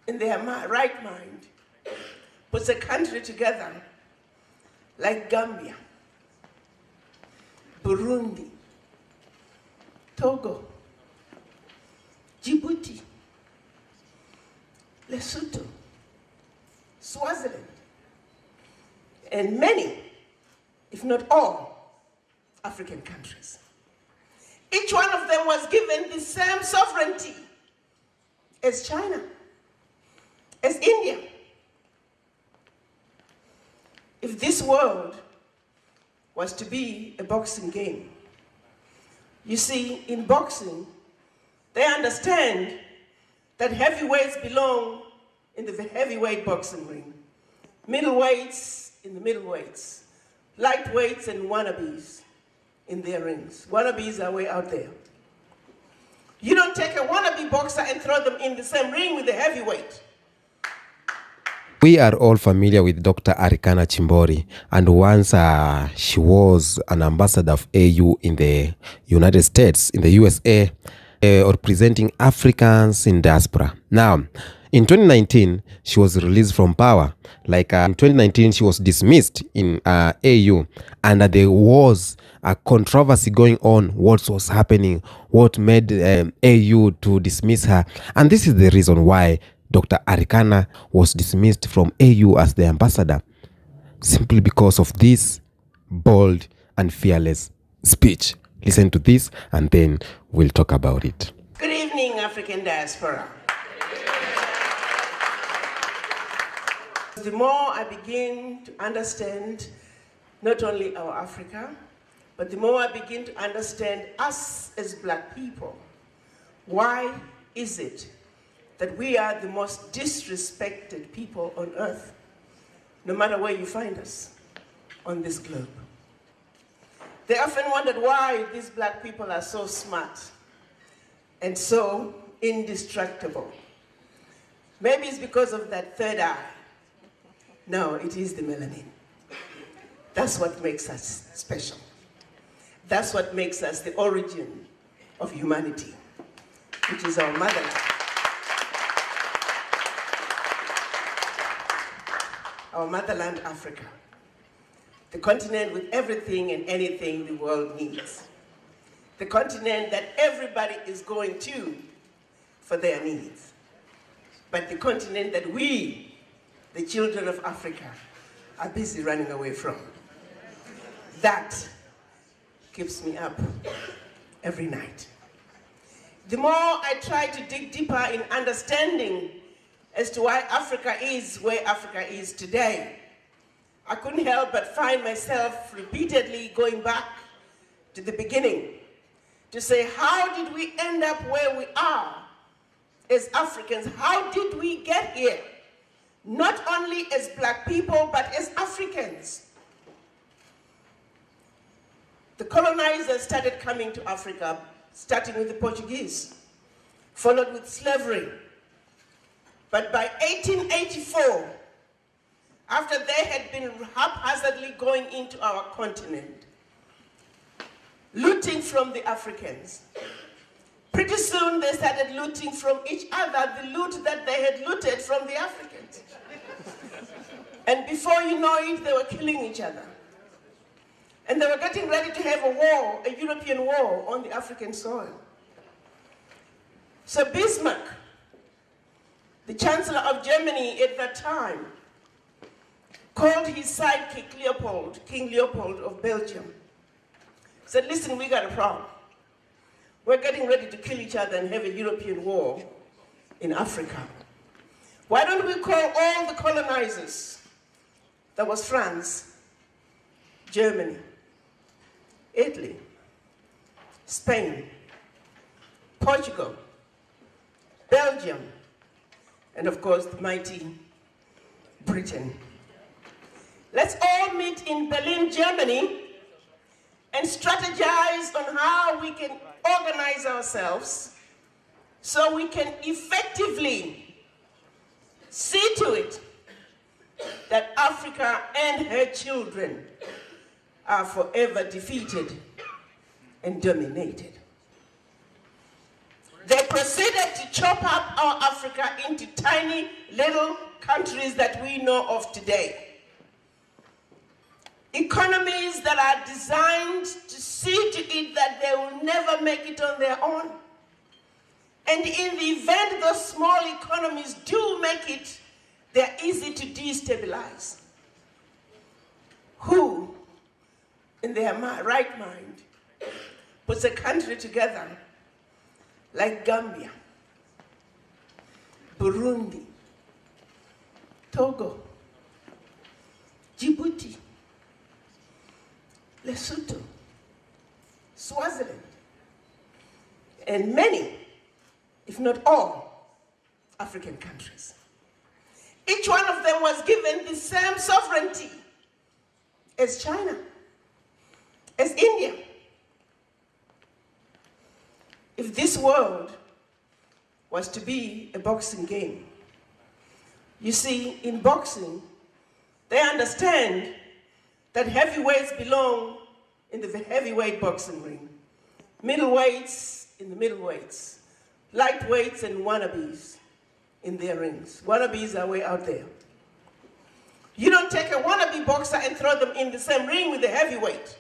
in their right mind puts a country together like Gambia, Burundi, Togo, Djibouti, Lesotho, Swaziland, and many, if not all, African countries. Each one of them was given the same sovereignty as China, as India. If this world was to be a boxing game, you see, in boxing, they understand that heavyweights belong in the heavyweight boxing ring, middleweights in the middleweights, lightweights and wannabes in their rings. Wannabes are way out there. You don't take a wannabe boxer and throw them in the same ring with the heavyweight. We are all familiar with Dr. Arikana Chihombori, and once she was an ambassador of AU in the United States, in the USA, representing Africans in diaspora. Now, in 2019, she was released from power. In 2019, she was dismissed in AU, and there was a controversy going on. What was happening? What made AU to dismiss her? And this is the reason why Dr. Arikana was dismissed from AU as the ambassador, simply because of this bold and fearless speech. Listen to this and then we'll talk about it. Good evening, African diaspora. The more I begin to understand not only our Africa, but the more I begin to understand us as Black people, why is it that we are the most disrespected people on earth, no matter where you find us on this globe? They often wondered why these Black people are so smart and so indestructible. Maybe it's because of that third eye. No, it is the melanin. That's what makes us special. That's what makes us the origin of humanity, which is our motherland. Our motherland, Africa. The continent with everything and anything the world needs. The continent that everybody is going to for their needs. But the continent that we, the children of Africa, are busy running away from. That keeps me up every night. The more I try to dig deeper in understanding as to why Africa is where Africa is today, I couldn't help but find myself repeatedly going back to the beginning to say, how did we end up where we are as Africans? How did we get here? Not only as Black people, but as Africans. The colonizers started coming to Africa, starting with the Portuguese, followed with slavery. But by 1884, after they had been haphazardly going into our continent, looting from the Africans, pretty soon they started looting from each other the loot that they had looted from the Africans. And before you know it, they were killing each other. And they were getting ready to have a war, a European war on the African soil. So Bismarck, the Chancellor of Germany at that time, called his sidekick Leopold, King Leopold of Belgium, said, listen, we got a problem. We're getting ready to kill each other and have a European war in Africa. Why don't we call all the colonizers? That was France, Germany, Italy, Spain, Portugal, Belgium, and of course the mighty Britain. Let's all meet in Berlin, Germany, and strategize on how we can organize ourselves so we can effectively see to it that Africa and her children are forever defeated and dominated. They proceeded to chop up our Africa into tiny little countries that we know of today. Economies that are designed to see to it that they will never make it on their own. And in the event those small economies do make it, they're easy to destabilize. Who, in their right mind, puts a country together like Gambia, Burundi, Togo, Djibouti, Lesotho, Swaziland, and many, if not all, African countries. Each one of them was given the same sovereignty as China, as India. If this world was to be a boxing game, you see, in boxing, they understand that heavyweights belong in the heavyweight boxing ring, middleweights in the middleweights, lightweights and wannabes in their rings. Wannabes are way out there. You don't take a wannabe boxer and throw them in the same ring with the heavyweight.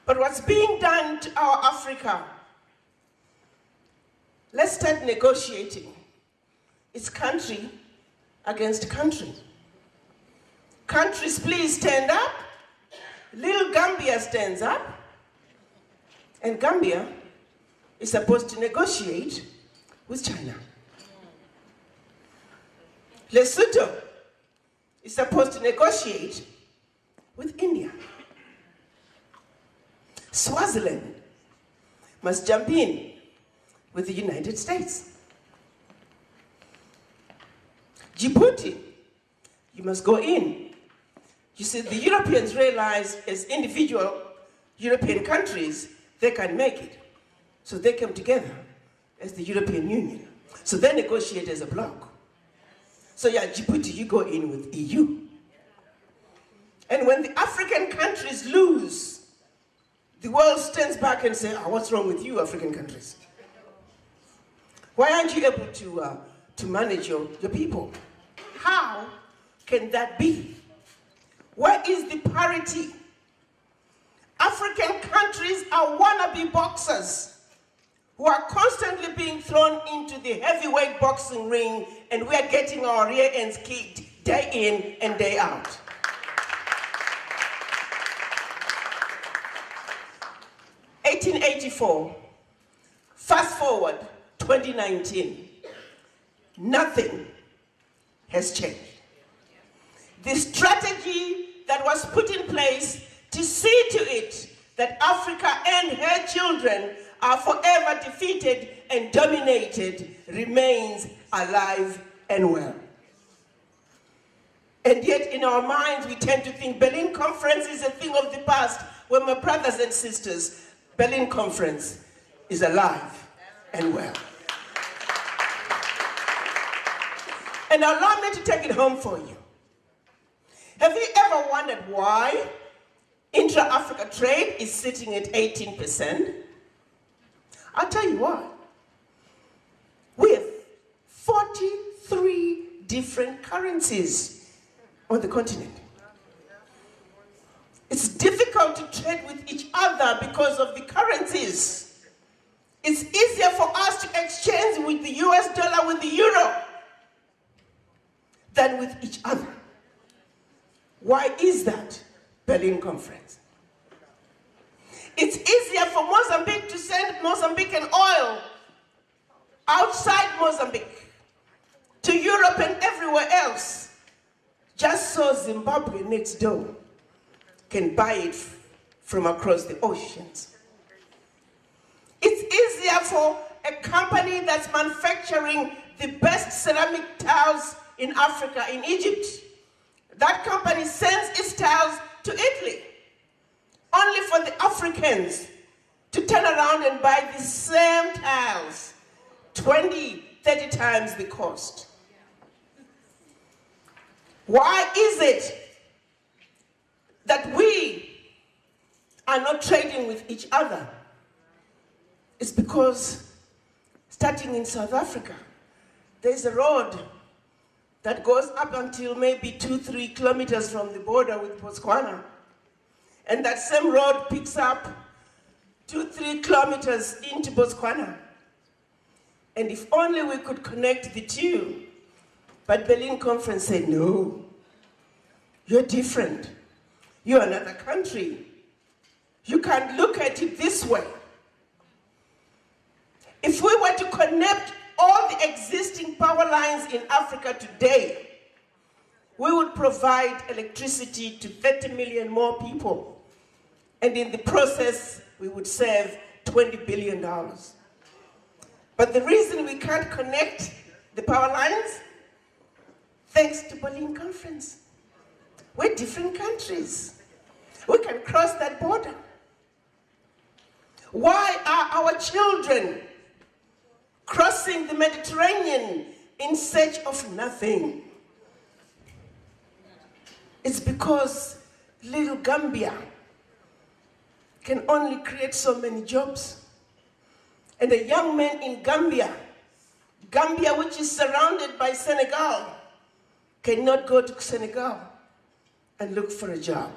But what's being done to our Africa, let's start negotiating. It's country against country. Countries, please stand up. Little Gambia stands up. And Gambia is supposed to negotiate with China. Lesotho is supposed to negotiate with India. Swaziland must jump in with the United States. Djibouti, you must go in. You see, the Europeans realized as individual European countries, they can make it. So they came together as the European Union. So they negotiate as a bloc. So yeah, Djibouti, you go in with EU. And when the African countries lose, the world stands back and says, what's wrong with you, African countries? Why aren't you able to manage your people? How can that be? Where is the parity? African countries are wannabe boxers who are constantly being thrown into the heavyweight boxing ring, and we are getting our rear ends kicked day in and day out. (1884), fast forward 2019, nothing has changed. The strategy that was put in place to see to it that Africa and her children are forever defeated and dominated remains alive and well. And yet in our minds we tend to think Berlin Conference is a thing of the past. Well, my brothers and sisters, Berlin Conference is alive and well. And allow me to take it home for you. Have you ever wondered why intra-Africa trade is sitting at 18%? I'll tell you why. We have 43 different currencies on the continent. It's difficult to trade with each other because of the currencies. It's easier for us to exchange with the US dollar with the euro than with each other. Why is that, Berlin Conference? It's easier for Mozambique to send Mozambican oil outside Mozambique to Europe and everywhere else, just so Zimbabwe next door can buy it from across the oceans. It's easier for a company that's manufacturing the best ceramic tiles in Africa, in Egypt. That company sends its tiles to Italy, only for the Africans to turn around and buy the same tiles, 20, 30 times the cost. Why is it that we are not trading with each other? It's because, starting in South Africa, there's a road that goes up until maybe 2-3 kilometers from the border with Botswana. And that same road picks up 2-3 kilometers into Botswana. And if only we could connect the two. But Berlin Conference said, no, you're different. You're another country. You can't look at it this way. If we were to connect all the existing power lines in Africa today, we would provide electricity to 30 million more people. And in the process, we would save $20 billion. But the reason we can't connect the power lines, thanks to Berlin Conference. We're different countries. We can cross that border. Why are our children crossing the Mediterranean in search of nothing? It's because little Gambia can only create so many jobs. And a young man in Gambia, which is surrounded by Senegal, cannot go to Senegal and look for a job.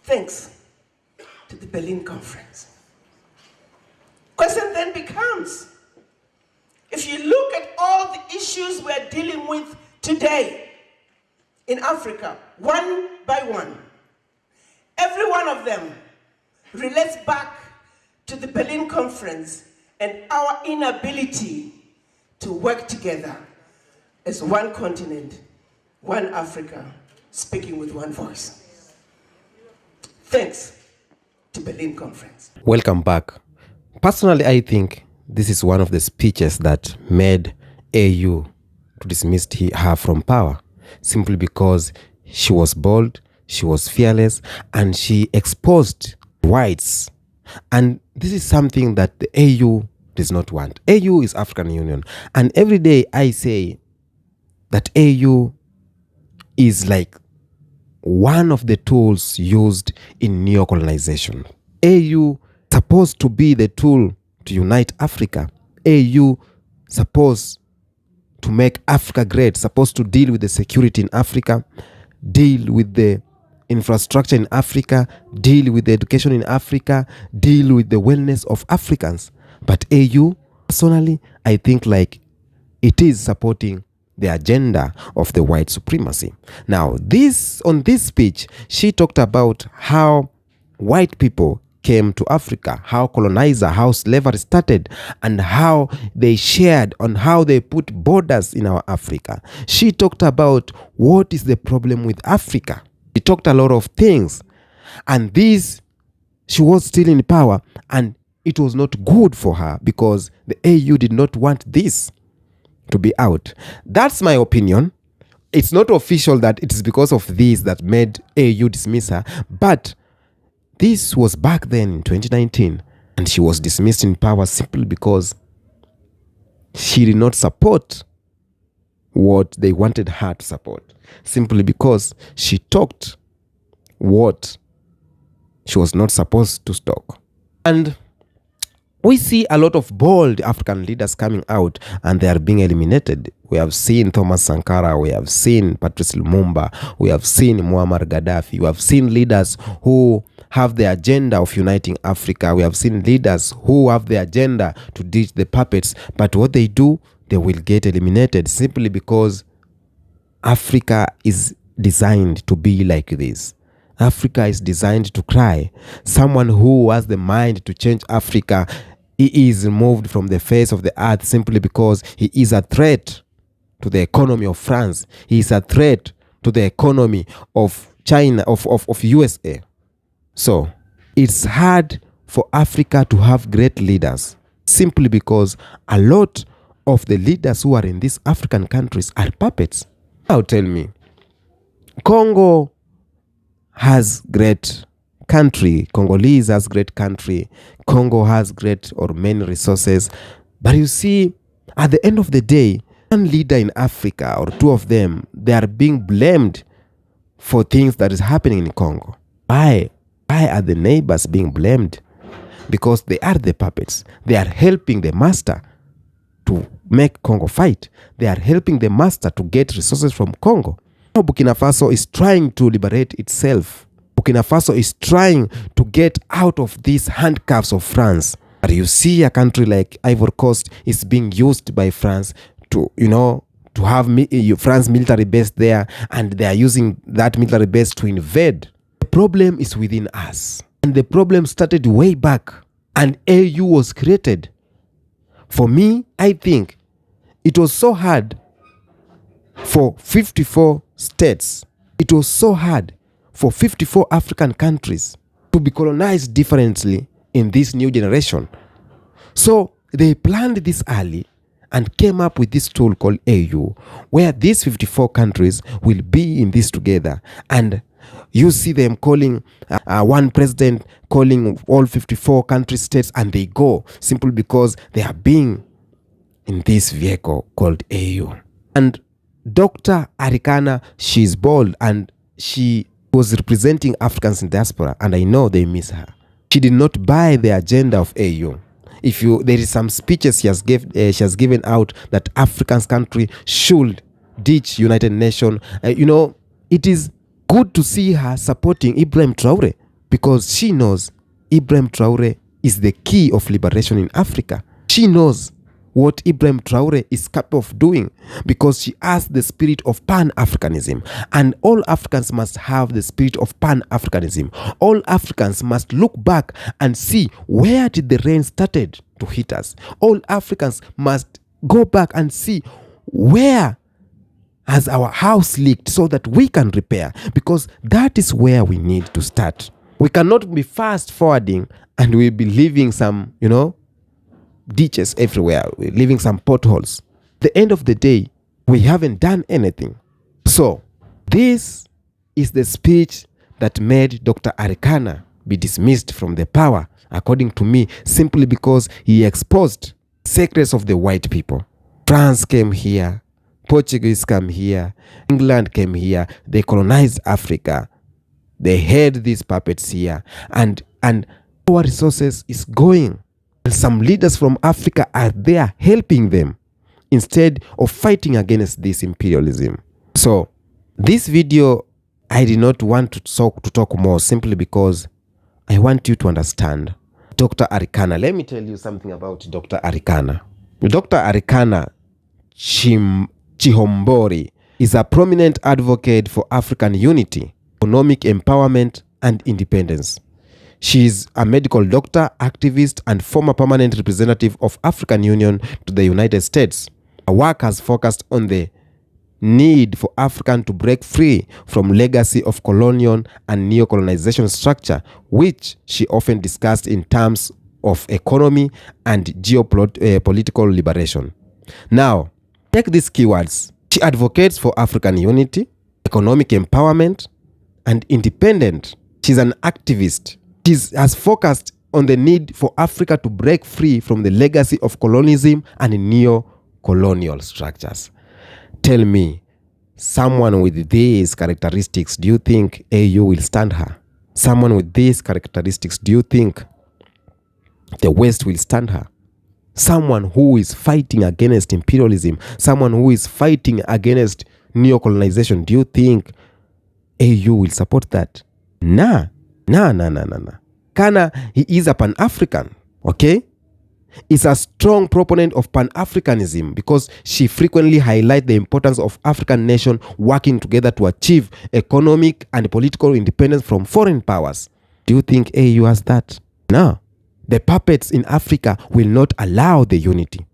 Thanks to the Berlin Conference. Question then becomes, if you look at all the issues we're dealing with today in Africa, one by one, every one of them relates back to the Berlin Conference and our inability to work together as one continent, one Africa, speaking with one voice. Thanks to Berlin Conference. Welcome back. Personally, I think this is one of the speeches that made AU to dismiss her from power, simply because she was bold, she was fearless, and she exposed whites. And this is something that the AU does not want. AU is African Union. And every day I say that AU is like one of the tools used in neo-colonization. AU supposed to be the tool to unite Africa. AU supposed to make Africa great, supposed to deal with the security in Africa, deal with the infrastructure in Africa, deal with the education in Africa, deal with the wellness of Africans. But AU, personally, I think like it is supporting the agenda of the white supremacy. Now, on this speech, she talked about how white people came to Africa, how how slavery started, and how they shared on how they put borders in our Africa. She talked about what is the problem with Africa. She talked a lot of things, and she was still in power, and it was not good for her because the AU did not want this to be out. That's my opinion. It's not official that it is because of this that made AU dismiss her, but this was back then in 2019, and she was dismissed in power simply because she did not support what they wanted her to support, simply because she talked what she was not supposed to talk. And we see a lot of bold African leaders coming out and they are being eliminated. We have seen Thomas Sankara, we have seen Patrice Lumumba, we have seen Muammar Gaddafi, we have seen leaders who have the agenda of uniting Africa. We have seen leaders who have the agenda to ditch the puppets, but what they do, they will get eliminated simply because Africa is designed to be like this. Africa is designed to cry. Someone who has the mind to change Africa, he is removed from the face of the earth simply because he is a threat to the economy of France. He is a threat to the economy of China, of USA. So it's hard for Africa to have great leaders simply because a lot of the leaders who are in these African countries are puppets. Now tell me, Congo has great country, Congolese has great country, Congo has great or many resources, but you see, at the end of the day, one leader in Africa or two of them, they are being blamed for things that is happening in Congo. Why? Why are the neighbors being blamed? Because they are the puppets. They are helping the master to make Congo fight. They are helping the master to get resources from Congo. Now Burkina Faso is trying to liberate itself. Burkina Faso is trying to get out of these handcuffs of France. But you see a country like Ivory Coast is being used by France to, to have France military base there, and they are using that military base to invade. The problem is within us. And the problem started way back, and AU was created. For me, I think it was so hard for 54 states. It was so hard for 54 African countries to be colonized differently in this new generation. So they planned this early and came up with this tool called AU, where these 54 countries will be in this together. And you see them calling, one president calling all 54 country states, and they go simply because they are being in this vehicle called AU. And Dr. Arikana, she's bold, and she was representing Africans in diaspora, and I know they miss her. She did not buy the agenda of AU. There is some speeches she has given out that African's country should ditch United Nations. It is good to see her supporting Ibrahim Traore, because she knows Ibrahim Traore is the key of liberation in Africa. She knows what Ibrahim Traore is capable of doing, because she has the spirit of Pan-Africanism. And all Africans must have the spirit of Pan-Africanism. All Africans must look back and see, where did the rain started to hit us? All Africans must go back and see, where has our house leaked, so that we can repair, because that is where we need to start. We cannot be fast forwarding and we'll be leaving some, ditches everywhere. We're leaving some potholes. At the end of the day, we haven't done anything. So this is the speech that made Dr. Arikana be dismissed from the power, according to me, simply because he exposed secrets of the white people. France came here, Portuguese came here, England came here, they colonized Africa. They had these puppets here, and our resources is going. And some leaders from Africa are there helping them instead of fighting against this imperialism. So this video, I did not want to talk more, simply because I want you to understand Dr. Arikana. Let me tell you something about Dr. Arikana. Dr. Arikana Chihombori is a prominent advocate for African unity, economic empowerment, and independence. She is a medical doctor, activist, and former permanent representative of African Union to the United States. Her work has focused on the need for African to break free from legacy of colonial and neo-colonization structure, which she often discussed in terms of economy and geopolitical liberation. Now, take these keywords. She advocates for African unity, economic empowerment, and independence. She's an activist. She has focused on the need for Africa to break free from the legacy of colonialism and neo-colonial structures. Tell me, someone with these characteristics, do you think AU will stand her? Someone with these characteristics, do you think the West will stand her? Someone who is fighting against imperialism, someone who is fighting against neo-colonization, do you think AU will support that? Nah. Kana, he is a Pan-African, okay? Is a strong proponent of Pan-Africanism, because she frequently highlights the importance of African nations working together to achieve economic and political independence from foreign powers. Do you think AU has that? No. The puppets in Africa will not allow the unity.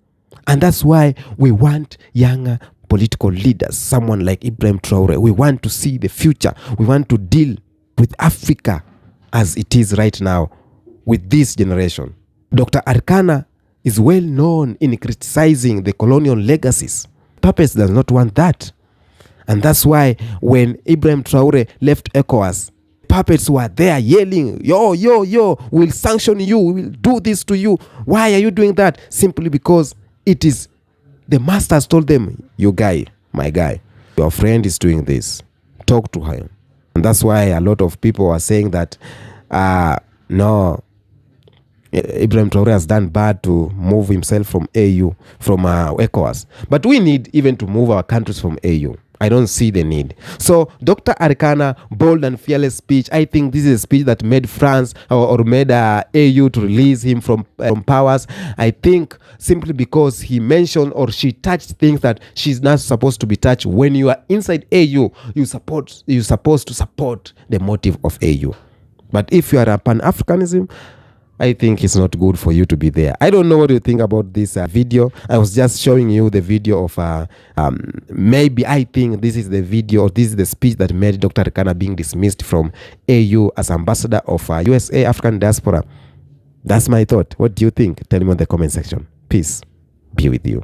And that's why we want younger political leaders, someone like Ibrahim Traore. We want to see the future. We want to deal with Africa as it is right now with this generation. Dr. Arikana is well known in criticizing the colonial legacies. Puppets does not want that. And that's why when Ibrahim Traore left ECOWAS, puppets were there yelling, yo, we'll sanction you, we will do this to you. Why are you doing that? Simply because it is the masters told them, you guy, my guy, your friend is doing this. Talk to him. And that's why a lot of people are saying that no, Ibrahim Traore has done bad to move himself from AU, from ECOWAS. But we need even to move our countries from AU. I don't see the need. So Dr. Arikana, bold and fearless speech. I think this is a speech that made France or made AU to release him from powers. I think simply because he mentioned or she touched things that she's not supposed to be touched. When you are inside AU, you're supposed to support the motive of AU. But if you are a Pan-Africanism, I think it's not good for you to be there. I don't know what you think about this video. I was just showing you the video of maybe I think this is the video, or this is the speech that made Dr. Arikana being dismissed from AU as ambassador of USA African diaspora. That's my thought. What do you think? Tell me in the comment section. Peace be with you.